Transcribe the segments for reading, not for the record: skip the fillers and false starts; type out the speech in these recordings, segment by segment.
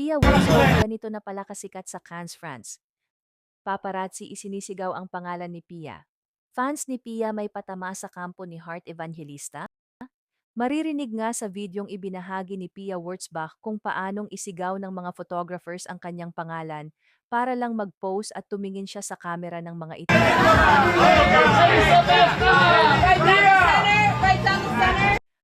Pia Wurtzbourg ganito na pala kasikat sa Cannes, France. Paparazzi isinisigaw ang pangalan ni Pia. Fans ni Pia may patama sa kampo ni Heart Evangelista? Maririnig nga sa videong ibinahagi ni Pia Wurtzbach kung paanong isigaw ng mga photographers ang kanyang pangalan para lang mag-pose at tumingin siya sa kamera ng mga ito.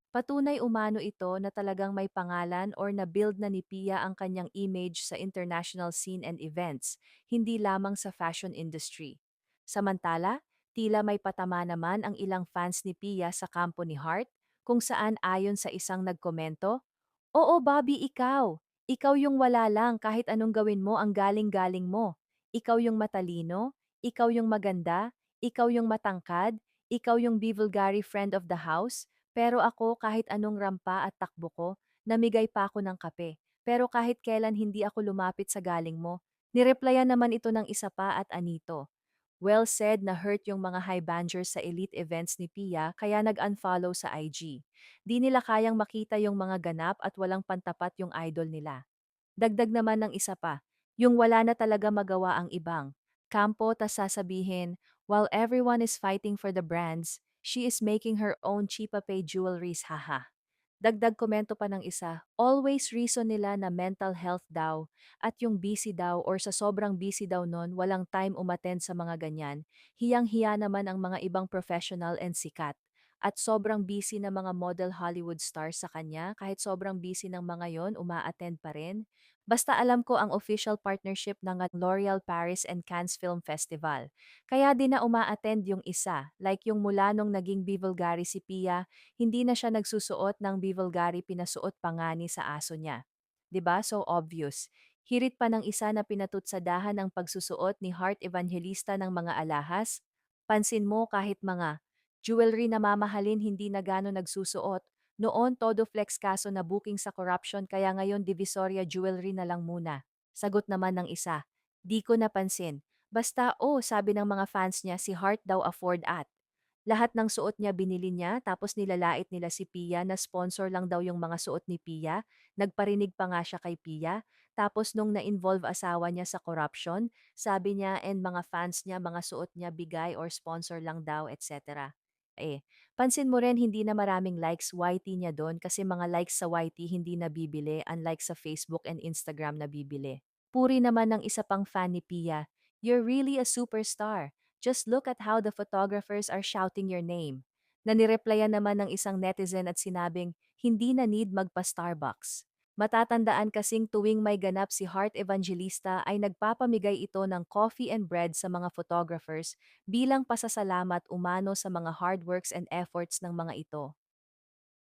Patunay umano ito na talagang may pangalan or na-build na ni Pia ang kanyang image sa international scene and events, hindi lamang sa fashion industry. Samantala, tila may patama naman ang ilang fans ni Pia sa kampo ni Heart, kung saan ayon sa isang nagkomento, "Oo Bobby, ikaw! Ikaw yung wala lang kahit anong gawin mo ang galing-galing mo. Ikaw yung matalino, ikaw yung maganda, ikaw yung matangkad, ikaw yung Bivulgari friend of the house, pero ako kahit anong rampa at takbo ko, namigay pa ako ng kape. Pero kahit kailan hindi ako lumapit sa galing mo." Nireplyan naman ito ng isa pa at anito. Well said na hurt yung mga high bangers sa elite events ni Pia kaya nag-unfollow sa IG. Di nila kayang makita yung mga ganap at walang pantapat yung idol nila. Dagdag naman ng isa pa, yung wala na talaga magawa ang ibang. Kampo tas sasabihin, while everyone is fighting for the brands, she is making her own cheapa pay jewelries, haha. Dagdag komento pa ng isa, always reason nila na mental health daw at yung busy daw or sa sobrang busy daw nun walang time umattend sa mga ganyan. Hiyang-hiya naman ang mga ibang professional and sikat. At sobrang busy na mga model Hollywood stars sa kanya kahit sobrang busy ng mga yon uma-attend pa rin. Basta alam ko ang official partnership ng L'Oreal Paris and Cannes Film Festival. Kaya din na uma-attend yung isa, like yung mula nung naging Bivulgari si Pia, hindi na siya nagsusuot ng Bivulgari pinasuot pa nga ni sa aso niya. 'Di ba? So obvious. Hirit pa ng isa na pinatutsadahan ng pagsusuot ni Heart Evangelista ng mga alahas. Pansin mo kahit mga jewelry na mamahalin hindi na gano'n nagsusuot. Noon todo flex kaso na booking sa corruption kaya ngayon Divisoria jewelry na lang muna. Sagot naman ng isa, di ko napansin. Basta sabi ng mga fans niya si Heart daw afford at. Lahat ng suot niya binili niya tapos nilalait nila si Pia na sponsor lang daw yung mga suot ni Pia. Nagparinig pa nga siya kay Pia. Tapos nung na-involve asawa niya sa corruption, sabi niya and mga fans niya mga suot niya bigay or sponsor lang daw, etc. Pansin mo rin hindi na maraming likes YT niya doon kasi mga likes sa YT hindi nabibili unlike sa Facebook and Instagram nabibili. Puri naman ng isa pang fan ni Pia, "You're really a superstar. Just look at how the photographers are shouting your name." Nanireplyan naman ng isang netizen at sinabing, hindi na need magpa-Starbucks. Matatandaan kasing tuwing may ganap si Heart Evangelista ay nagpapamigay ito ng coffee and bread sa mga photographers bilang pasasalamat umano sa mga hard works and efforts ng mga ito.